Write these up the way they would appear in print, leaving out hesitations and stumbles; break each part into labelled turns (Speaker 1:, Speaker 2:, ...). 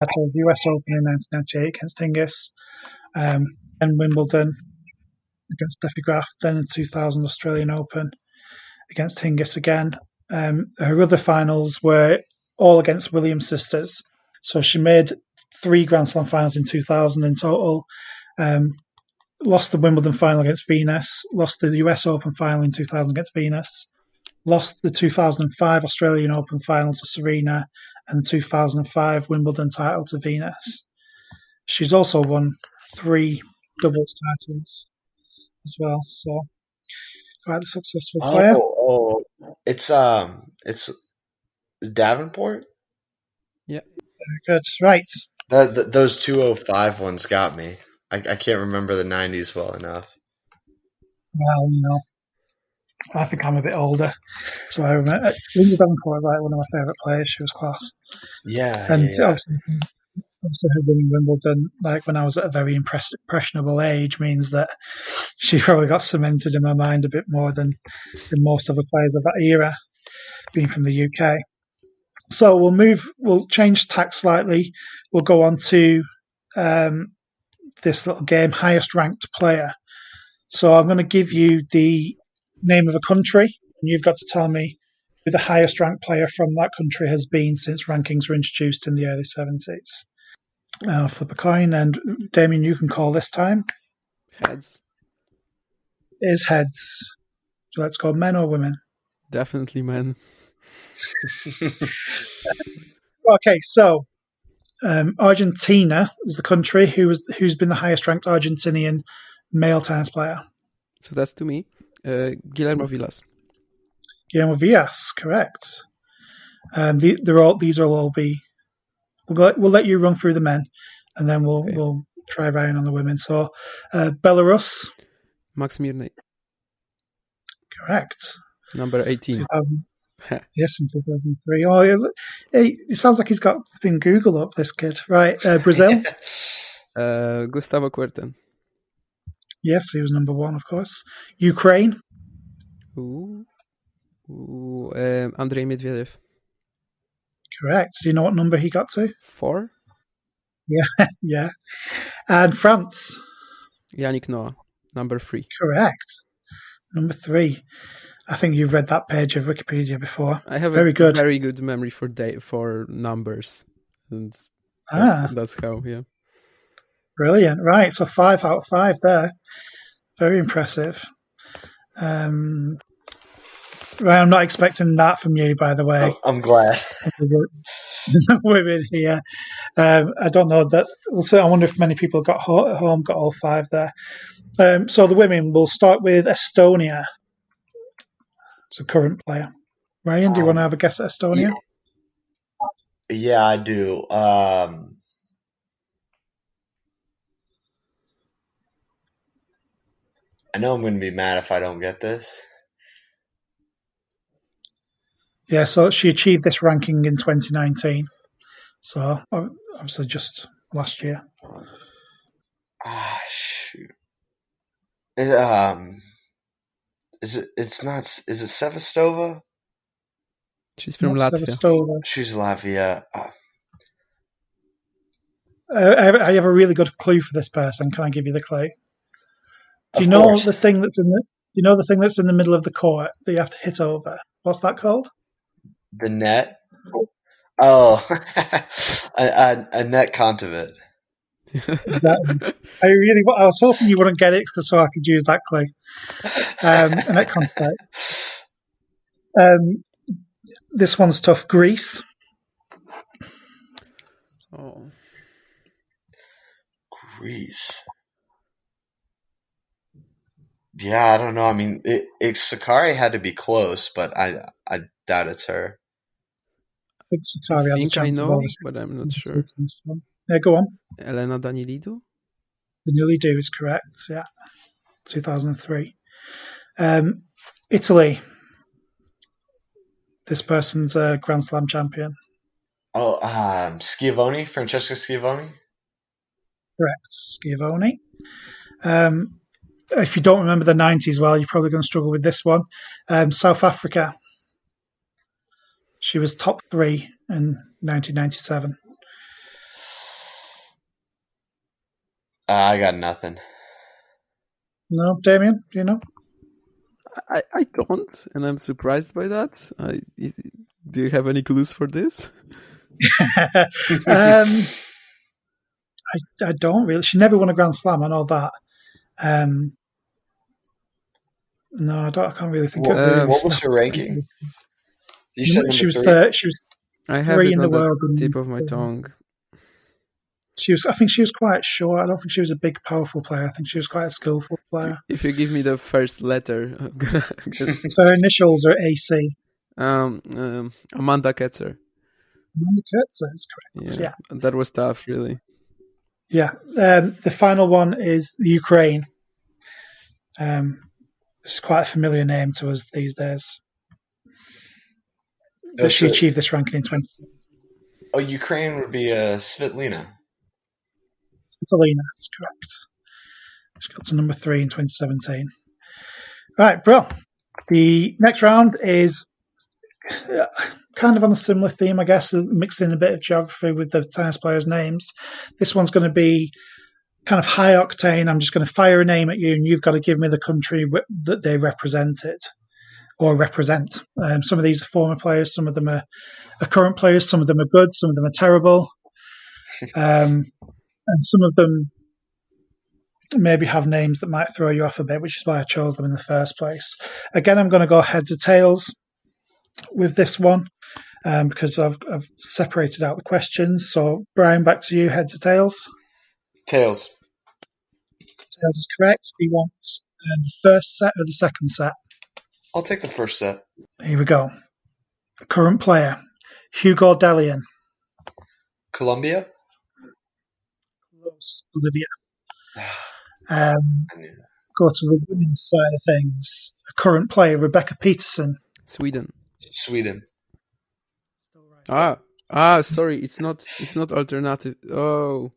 Speaker 1: titles, US Open in 1998 against Hingis, and Wimbledon against Steffi Graf, then in 2000 Australian Open against Hingis again. Her other finals were all against Williams sisters. So she made 3 Grand Slam finals in 2000 in total. Lost the Wimbledon final against Venus, lost the US Open final in 2000 against Venus, lost the 2005 Australian Open final to Serena, and the 2005 Wimbledon title to Venus. She's also won 3 doubles titles as well, so quite a successful player.
Speaker 2: It's Davenport?
Speaker 3: Yeah.
Speaker 1: Very good. Right.
Speaker 2: Those 205 ones got me. I can't remember the 90s well enough.
Speaker 1: Well, I think I'm a bit older, so I remember Lindsay Davenport was one of my favourite players. She was class.
Speaker 2: Yeah,
Speaker 1: and
Speaker 2: yeah.
Speaker 1: Obviously her winning Wimbledon, like when I was at a very impressionable age, means that she probably got cemented in my mind a bit more than most other players of that era, being from the UK. So we'll change tack slightly. We'll go on to this little game, highest ranked player. So I'm going to give you the name of a country, and you've got to tell me who the highest ranked player from that country has been since rankings were introduced in the early 70s. I'll flip a coin, and Damien, you can call this time.
Speaker 3: Heads.
Speaker 1: It is heads. So let's go men or women?
Speaker 3: Definitely men.
Speaker 1: Okay, so Argentina is the country who's been the highest ranked Argentinian male tennis player.
Speaker 3: So that's to me. Guillermo Vilas.
Speaker 1: Guillermo Villas, correct. These will all be. We'll let you run through the men, and then we'll try Ryan on the women. So Belarus.
Speaker 3: Max Mirny.
Speaker 1: Correct.
Speaker 3: Number 18.
Speaker 1: Yes, in 2003. Oh, it sounds like he's been Google up, this kid. Right, Brazil.
Speaker 3: Gustavo Kuerten.
Speaker 1: Yes, he was number 1, of course. Ukraine.
Speaker 3: Andrei Medvedev.
Speaker 1: Correct. Do you know what number he got to?
Speaker 3: 4.
Speaker 1: Yeah. And France.
Speaker 3: Yannick Noah, number 3.
Speaker 1: Correct. Number 3. I think you've read that page of Wikipedia before.
Speaker 3: I have
Speaker 1: very
Speaker 3: good memory for numbers. And that's how, yeah.
Speaker 1: Brilliant. Right, so 5 out of 5 there. Very impressive. Right, I'm not expecting that from you, by the way.
Speaker 2: I'm glad.
Speaker 1: Women here. I don't know that. I wonder if many people got home got all 5 there. So the women, we'll start with Estonia. It's a current player. Ryan, do you want to have a guess at Estonia?
Speaker 2: Yeah, I do. I know I'm going to be mad if I don't get this.
Speaker 1: Yeah, so she achieved this ranking in 2019. So obviously just last year.
Speaker 2: Shoot. Is it Sevastova?
Speaker 3: She's from Latvia.
Speaker 1: Sevastova.
Speaker 2: She's Latvia.
Speaker 1: I have a really good clue for this person. Can I give you the clue? Do you know the thing that's in the middle of the court that you have to hit over? What's that called?
Speaker 2: The net. Oh, a net Kontovit.
Speaker 1: Exactly. I was hoping you wouldn't get it so I could use that clue. A net Kontovit. This one's tough. Greece.
Speaker 3: Oh.
Speaker 2: Greece. Yeah, I don't know. I mean, Sakari had to be close, but I doubt it's her.
Speaker 1: I think Sakari has a chance.
Speaker 3: I know, but I'm not sure.
Speaker 1: Yeah, go on.
Speaker 3: Elena Danilidou?
Speaker 1: Danilidou is correct, yeah. 2003. Italy. This person's a Grand Slam champion.
Speaker 2: Oh, Schiavone, Francesco Schiavone?
Speaker 1: Correct, Schiavone. If you don't remember the 90s well, you're probably going to struggle with this one. South Africa. She was top 3 in 1997.
Speaker 2: I got nothing.
Speaker 1: No, Damien, do you know?
Speaker 3: I don't, and I'm surprised by that. Do you have any clues for this?
Speaker 1: I don't really. She never won a Grand Slam. I know that. No, I can't really think of it.
Speaker 2: What was her ranking? You said number
Speaker 1: she was
Speaker 2: 3?
Speaker 1: she was
Speaker 3: I have
Speaker 1: 3
Speaker 3: it
Speaker 1: in the
Speaker 3: on the
Speaker 1: world.
Speaker 3: tip of my tongue.
Speaker 1: I think she was quite short. I don't think she was a big, powerful player. I think she was quite a skillful player.
Speaker 3: If you give me the first letter,
Speaker 1: So her initials are AC.
Speaker 3: Amanda Ketzer.
Speaker 1: Amanda Ketzer is correct. Yeah,
Speaker 3: that was tough, really.
Speaker 1: Yeah. The final one is Ukraine. It's quite a familiar name to us these days. But she achieved this ranking in 2017.
Speaker 2: Oh, Ukraine would be Svitolina.
Speaker 1: Svitolina, that's correct. She got to number 3 in 2017. Right, bro. The next round is kind of on a similar theme, I guess, mixing a bit of geography with the tennis players' names. This one's going to be kind of high octane. I'm just going to fire a name at you, and you've got to give me the country that they represented or represent. Some of these are former players, some of them are current players, some of them are good, some of them are terrible, and some of them maybe have names that might throw you off a bit, which is why I chose them in the first place. Again, I'm going to go heads or tails with this one because I've separated out the questions. So, Brian, back to you, heads or tails?
Speaker 2: Tails.
Speaker 1: Tails is correct. Do you want the first set or the second set?
Speaker 2: I'll take the first set.
Speaker 1: Here we go. Current player, Hugo Dellien.
Speaker 2: Colombia?
Speaker 1: Close, Bolivia. Go to the women's side of things. A current player, Rebecca Peterson.
Speaker 3: Sweden.
Speaker 1: Still right.
Speaker 3: Sorry, it's not alternative. Oh,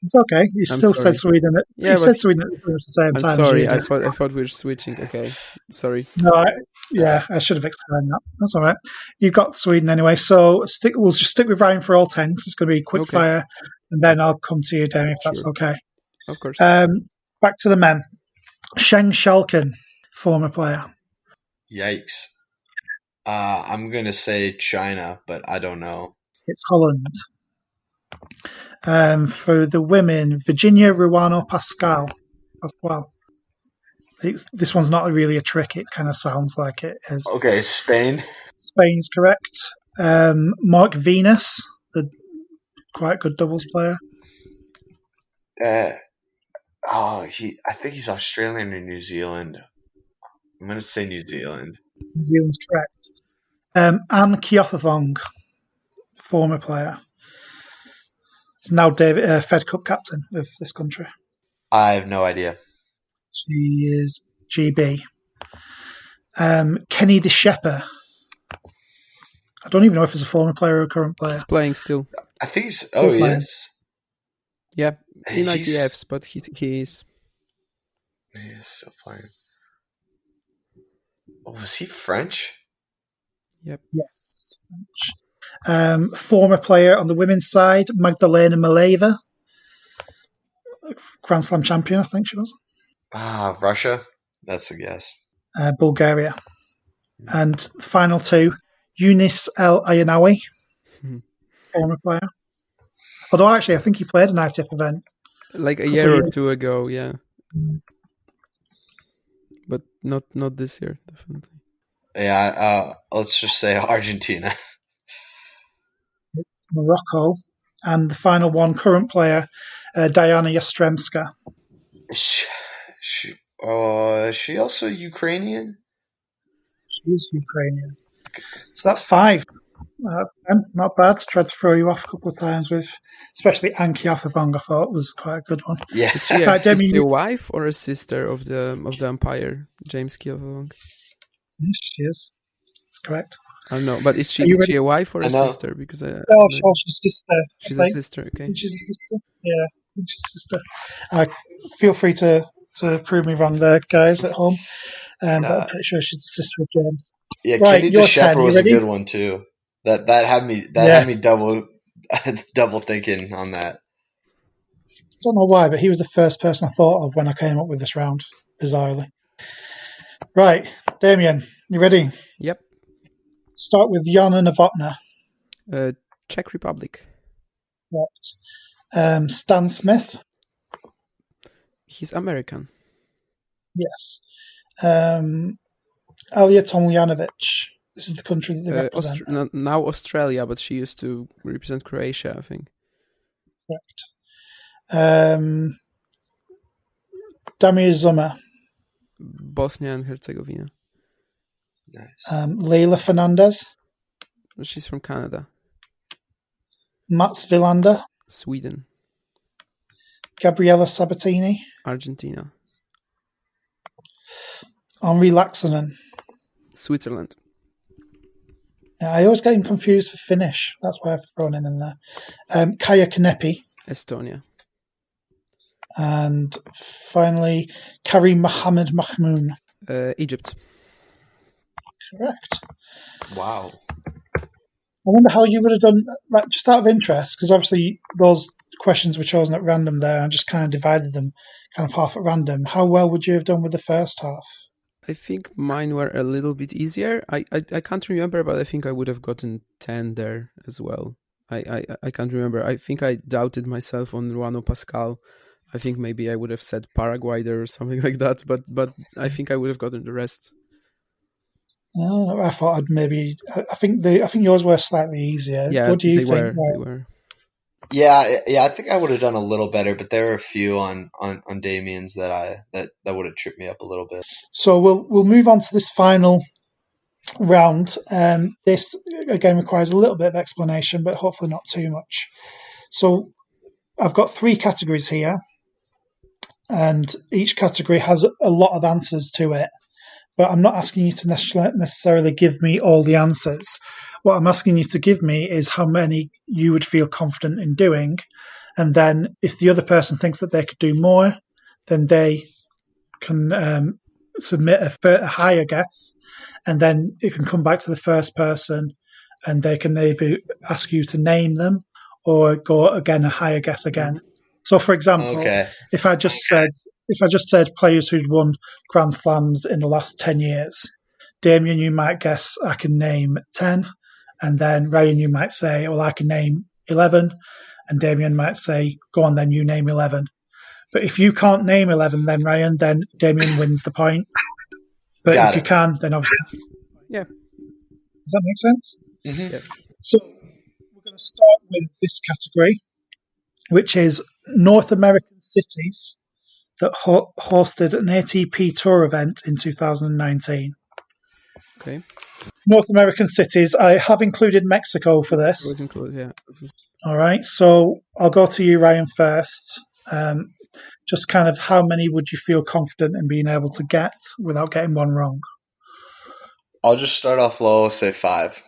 Speaker 1: it's okay. You still said Sweden. You said Sweden at the same time.
Speaker 3: I'm sorry. I thought we were switching. Okay, sorry.
Speaker 1: No, I should have explained that. That's all right. You've got Sweden anyway, so we'll just stick with Ryan for all 10 because it's going to be quick fire, and then I'll come to you, Danny, if that's okay.
Speaker 3: Of course.
Speaker 1: Back to the men. Sjeng Schalken, former player.
Speaker 2: Yikes. I'm going to say China, but I don't know.
Speaker 1: It's Holland. For the women, Virginia Ruano Pascual. This one's not really a trick. It kind of sounds like it is.
Speaker 2: Okay, Spain.
Speaker 1: Spain's correct. Mark Venus, the quite good doubles player.
Speaker 2: I think he's Australian or New Zealand. I'm going to say New Zealand.
Speaker 1: New Zealand's correct. Anne Kyothafong, former player. Is now Fed Cup captain of this country.
Speaker 2: I have no idea.
Speaker 1: She is GB. Kenny De Shepper. I don't even know if he's a former player or a current player.
Speaker 3: He's playing still.
Speaker 2: I think he's. He is.
Speaker 3: Yeah, in ITFs, but he is.
Speaker 2: He is still playing. Oh, was he French?
Speaker 3: Yep.
Speaker 1: Yes, French. Former player on the women's side, Magdalena Maleva. Grand Slam champion, I think she was.
Speaker 2: Russia? That's a guess.
Speaker 1: Bulgaria. And final two, Yunis El Ayanawi, former player. Although actually, I think he played an ITF event.
Speaker 3: Like a year or two ago, yeah. But not this year, definitely.
Speaker 2: Yeah, let's just say Argentina.
Speaker 1: It's Morocco. And the final one, current player, Diana Yastremska.
Speaker 2: Is she also Ukrainian?
Speaker 1: She is Ukrainian. So that's 5. Not bad. Tried to throw you off a couple of times with, especially Anki Afafong. I thought was quite a good one.
Speaker 2: Yeah.
Speaker 3: Is she a wife or a sister of the umpire, James Kiafong?
Speaker 1: Yes, she is. That's correct.
Speaker 3: I don't know, but is she a wife or a sister? Because she's
Speaker 1: a sister.
Speaker 3: She's a sister. Okay.
Speaker 1: I think she's a sister. Yeah, I think she's a sister. Feel free to prove me wrong there, guys at home. But I'm pretty sure she's the sister of James.
Speaker 2: Yeah, right, Kenny De Shepper was a good one too. That had me double thinking on that.
Speaker 1: don't know why, but he was the first person I thought of when I came up with this round, bizarrely. Right, Damien, you ready?
Speaker 3: Yep.
Speaker 1: Start with Jana Novotná.
Speaker 3: Czech Republic.
Speaker 1: Correct. Stan Smith.
Speaker 3: He's American.
Speaker 1: Yes. Alia Tomljanovic. This is the country that they represent.
Speaker 3: Now Australia, but she used to represent Croatia, I think.
Speaker 1: Correct. Damir Zuma.
Speaker 3: Bosnia and Herzegovina.
Speaker 2: Nice.
Speaker 1: Leila Fernandez.
Speaker 3: She's from Canada.
Speaker 1: Mats Wilander.
Speaker 3: Sweden.
Speaker 1: Gabriela Sabatini.
Speaker 3: Argentina.
Speaker 1: Henri Laaksonen.
Speaker 3: Switzerland.
Speaker 1: I always get him confused for Finnish. That's why I've thrown him in there. Kaya Kanepi.
Speaker 3: Estonia.
Speaker 1: And finally, Karim Mohammed Mahmoud.
Speaker 3: Egypt.
Speaker 1: Correct.
Speaker 2: Wow.
Speaker 1: I wonder how you would have done, like, just out of interest, because obviously those questions were chosen at random there and just kind of divided them kind of half at random. How well would you have done with the first half?
Speaker 3: I think mine were a little bit easier. I can't remember, but I think I would have gotten 10 there as well. I can't remember. I think I doubted myself on Ruano Pascal. I think maybe I would have said Paraguay there or something like that, but I think I would have gotten the rest.
Speaker 1: I thought I'd maybe. I think yours were slightly easier.
Speaker 3: Yeah,
Speaker 1: what do you
Speaker 3: they
Speaker 1: think?
Speaker 3: They were.
Speaker 2: Yeah. I think I would have done a little better, but there were a few on Damien's that would have tripped me up a little bit.
Speaker 1: So we'll move on to this final round. This again requires a little bit of explanation, but hopefully not too much. So I've got 3 categories here, and each category has a lot of answers to it. But I'm not asking you to necessarily give me all the answers. What I'm asking you to give me is how many you would feel confident in doing. And then if the other person thinks that they could do more, then they can submit a higher guess. And then it can come back to the first person and they can either ask you to name them or go again a higher guess again. So, for example, if I just said players who'd won Grand Slams in the last 10 years, Damien, you might guess I can name 10, and then Ryan, you might say, well, I can name 11, and Damien might say, go on, then you name 11. But if you can't name 11, then Ryan, then Damien wins the point. But if you can, then obviously.
Speaker 3: Yeah.
Speaker 1: Does that make sense?
Speaker 2: Mm-hmm.
Speaker 3: Yes.
Speaker 1: So we're going to start with this category, which is North American cities that hosted an ATP Tour event in 2019.
Speaker 3: Okay.
Speaker 1: North American cities. I have included Mexico for this.
Speaker 3: Yeah.
Speaker 1: All right. So I'll go to you, Ryan, first. Just kind of how many would you feel confident in being able to get without getting one wrong?
Speaker 2: I'll just start off low, say 5.
Speaker 1: 5.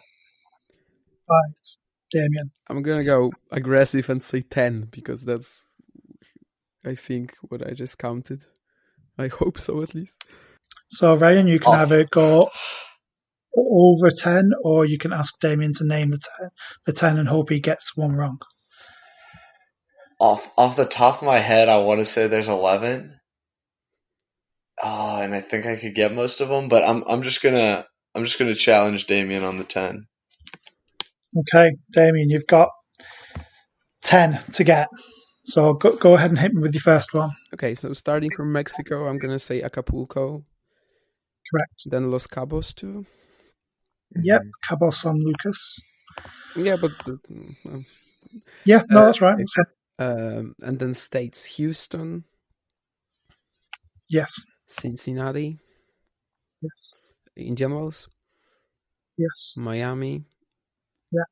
Speaker 1: Damien.
Speaker 3: I'm going to go aggressive and say 10 because that's, I think, what I just counted. I hope so, at least.
Speaker 1: So, Ryan, you can either go over 10 or you can ask Damien to name the 10 and hope he gets one wrong.
Speaker 2: Off the top of my head, I want to say there's 11. Oh, and I think I could get most of them, but I'm just gonna challenge Damien on the 10.
Speaker 1: Okay, Damien, you've got 10 to get. So go ahead and hit me with your first one.
Speaker 3: Okay, so starting from Mexico, I'm gonna say Acapulco.
Speaker 1: Correct.
Speaker 3: Then Los Cabos too.
Speaker 1: Yep, Cabo San Lucas.
Speaker 3: Yeah, but
Speaker 1: yeah, no, that's right.
Speaker 3: And then states: Houston.
Speaker 1: Yes.
Speaker 3: Cincinnati.
Speaker 1: Yes.
Speaker 3: Indian Wells.
Speaker 1: Yes.
Speaker 3: Miami.
Speaker 1: Yeah.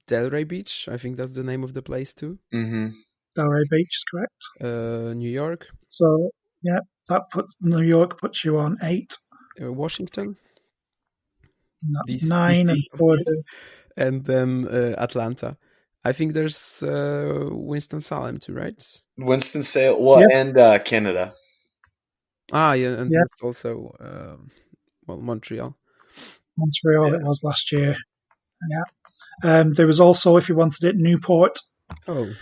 Speaker 3: Delray Beach. I think that's the name of the place too.
Speaker 2: Mm-hmm.
Speaker 1: Delray Beach is correct.
Speaker 3: New York.
Speaker 1: So yeah, New York puts you on 8.
Speaker 3: Washington.
Speaker 1: And that's 9 and 4.
Speaker 3: And then Atlanta. I think there's Winston-Salem too, right?
Speaker 2: Winston-Salem, and Canada.
Speaker 3: Yeah, and there's also Montreal.
Speaker 1: Montreal, it was last year. Yeah. There was also, if you wanted it, Newport.
Speaker 3: Oh,